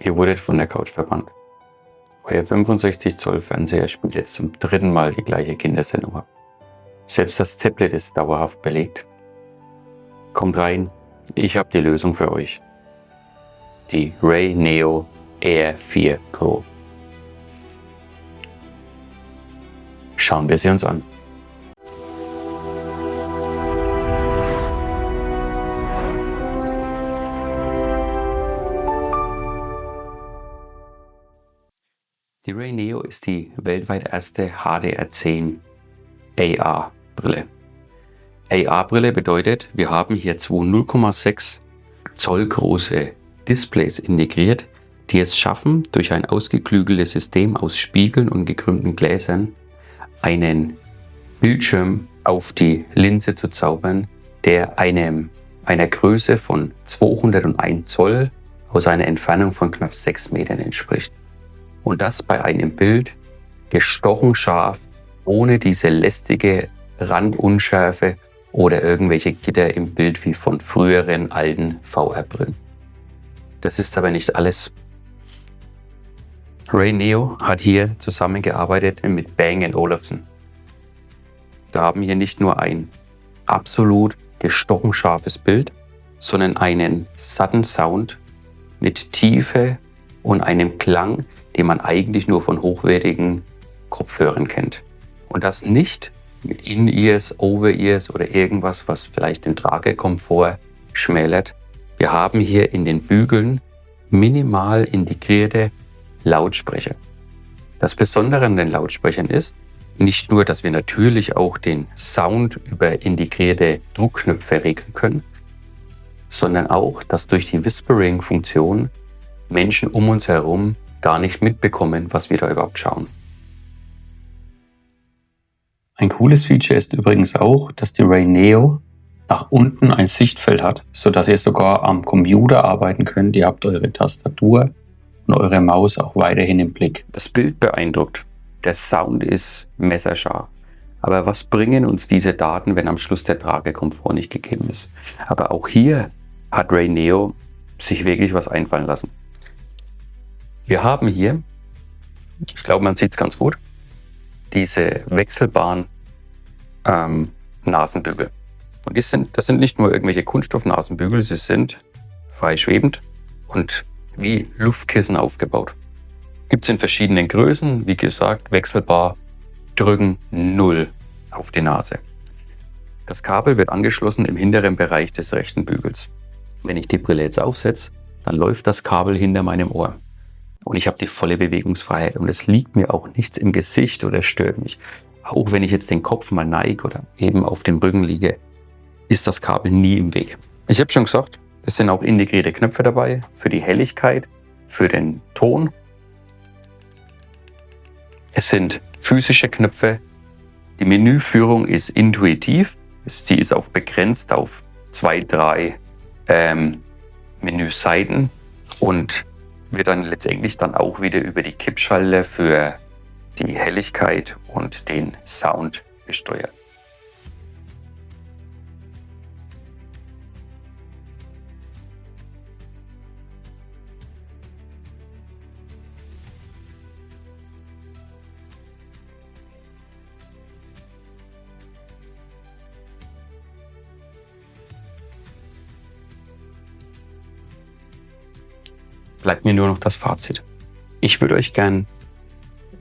Ihr wurdet von der Couch verbannt. Euer 65 Zoll Fernseher spielt jetzt zum 3. Mal die gleiche Kindersendung ab. Selbst das Tablet ist dauerhaft belegt. Kommt rein, ich habe die Lösung für euch. Die Ray Neo Air 4 Pro. Schauen wir sie uns an. Die Ray Neo ist die weltweit erste HDR10 AR-Brille. AR-Brille bedeutet, wir haben hier zwei 0,6 Zoll große Displays integriert, die es schaffen, durch ein ausgeklügeltes System aus Spiegeln und gekrümmten Gläsern einen Bildschirm auf die Linse zu zaubern, der einer Größe von 201 Zoll aus einer Entfernung von knapp 6 Metern entspricht. Und das bei einem Bild gestochen scharf, ohne diese lästige Randunschärfe oder irgendwelche Gitter im Bild wie von früheren alten VR-Brillen. Das ist aber nicht alles. Ray Neo hat hier zusammengearbeitet mit Bang & Olufsen. Wir haben hier nicht nur ein absolut gestochen scharfes Bild, sondern einen satten Sound mit Tiefe und einem Klang, den man eigentlich nur von hochwertigen Kopfhörern kennt. Und das nicht mit In-Ears, Over-Ears oder irgendwas, was vielleicht den Tragekomfort schmälert. Wir haben hier in den Bügeln minimal integrierte Lautsprecher. Das Besondere an den Lautsprechern ist nicht nur, dass wir natürlich auch den Sound über integrierte Druckknöpfe regeln können, sondern auch, dass durch die Whispering-Funktion Menschen um uns herum gar nicht mitbekommen, was wir da überhaupt schauen. Ein cooles Feature ist übrigens auch, dass die Ray Neo nach unten ein Sichtfeld hat, sodass ihr sogar am Computer arbeiten könnt. Ihr habt eure Tastatur und eure Maus auch weiterhin im Blick. Das Bild beeindruckt, der Sound ist messerscharf. Aber was bringen uns diese Daten, wenn am Schluss der Tragekomfort nicht gegeben ist? Aber auch hier hat Ray Neo sich wirklich was einfallen lassen. Wir haben hier, ich glaube, man sieht es ganz gut, diese wechselbaren Nasenbügel. Und das sind nicht nur irgendwelche Kunststoffnasenbügel, sie sind frei schwebend und wie Luftkissen aufgebaut. Gibt es in verschiedenen Größen, wie gesagt, wechselbar, drücken 0 auf die Nase. Das Kabel wird angeschlossen im hinteren Bereich des rechten Bügels. Wenn ich die Brille jetzt aufsetze, dann läuft das Kabel hinter meinem Ohr. Und ich habe die volle Bewegungsfreiheit und es liegt mir auch nichts im Gesicht oder stört mich. Auch wenn ich jetzt den Kopf mal neige oder eben auf dem Rücken liege, ist das Kabel nie im Weg. Ich habe schon gesagt, es sind auch integrierte Knöpfe dabei für die Helligkeit, für den Ton. Es sind physische Knöpfe. Die Menüführung ist intuitiv. Sie ist begrenzt auf 2, 3 Menüseiten und wird dann letztendlich dann auch wieder über die Kippschalter für die Helligkeit und den Sound gesteuert. Bleibt mir nur noch das Fazit. Ich würde euch gern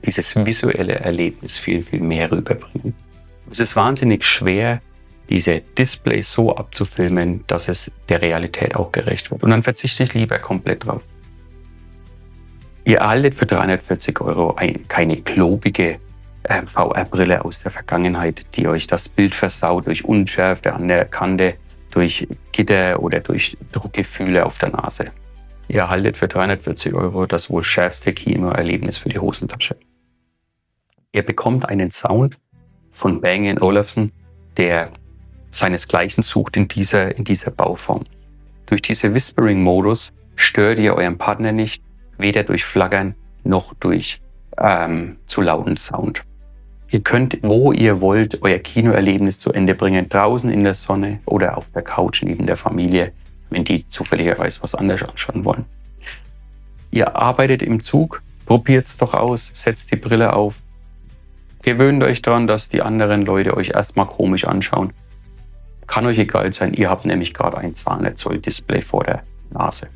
dieses visuelle Erlebnis viel, viel mehr rüberbringen. Es ist wahnsinnig schwer, diese Displays so abzufilmen, dass es der Realität auch gerecht wird. Und dann verzichte ich lieber komplett drauf. Ihr erhaltet für 340 € keine klobige VR-Brille aus der Vergangenheit, die euch das Bild versaut durch Unschärfe an der Kante, durch Gitter oder durch Druckgefühle auf der Nase. Ihr erhaltet für 340 € das wohl schärfste Kinoerlebnis für die Hosentasche. Ihr bekommt einen Sound von Bang & Olufsen, der seinesgleichen sucht in dieser Bauform. Durch diese Whispering-Modus stört ihr euren Partner nicht, weder durch Flackern noch durch zu lauten Sound. Ihr könnt, wo ihr wollt, euer Kinoerlebnis zu Ende bringen, draußen in der Sonne oder auf der Couch neben der Familie, wenn die zufälligerweise was anderes anschauen wollen. Ihr arbeitet im Zug, probiert es doch aus, setzt die Brille auf. Gewöhnt euch daran, dass die anderen Leute euch erstmal komisch anschauen. Kann euch egal sein, ihr habt nämlich gerade ein 200 Zoll Display vor der Nase.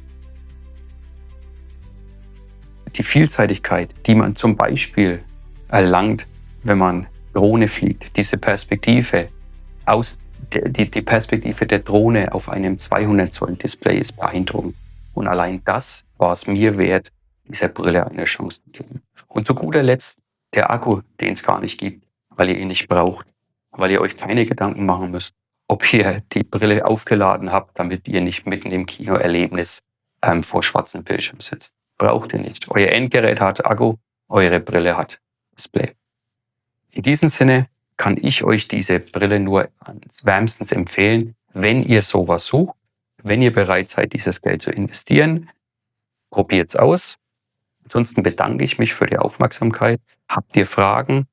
Die Vielseitigkeit, die man zum Beispiel erlangt, wenn man Drohne fliegt, diese Perspektive, die Perspektive der Drohne auf einem 200 Zoll Display ist beeindruckend. Und allein das war es mir wert, dieser Brille eine Chance zu geben. Und zu guter Letzt der Akku, den es gar nicht gibt, weil ihr ihn nicht braucht, weil ihr euch keine Gedanken machen müsst, ob ihr die Brille aufgeladen habt, damit ihr nicht mitten im Kinoerlebnis vor schwarzem Bildschirm sitzt. Braucht ihr nicht. Euer Endgerät hat Akku, eure Brille hat Display. In diesem Sinne kann ich euch diese Brille nur wärmstens empfehlen, wenn ihr sowas sucht, wenn ihr bereit seid, dieses Geld zu investieren. Probiert's aus. Ansonsten bedanke ich mich für die Aufmerksamkeit. Habt ihr Fragen?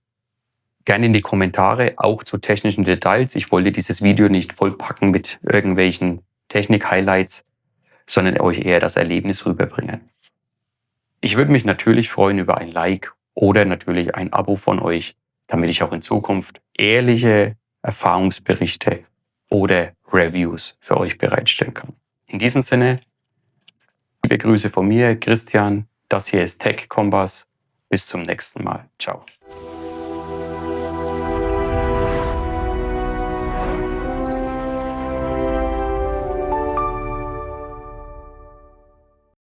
Gerne in die Kommentare, auch zu technischen Details. Ich wollte dieses Video nicht vollpacken mit irgendwelchen Technik-Highlights, sondern euch eher das Erlebnis rüberbringen. Ich würde mich natürlich freuen über ein Like oder natürlich ein Abo von euch, damit ich auch in Zukunft ehrliche Erfahrungsberichte oder Reviews für euch bereitstellen kann. In diesem Sinne, liebe Grüße von mir, Christian. Das hier ist Tech Kompass. Bis zum nächsten Mal. Ciao.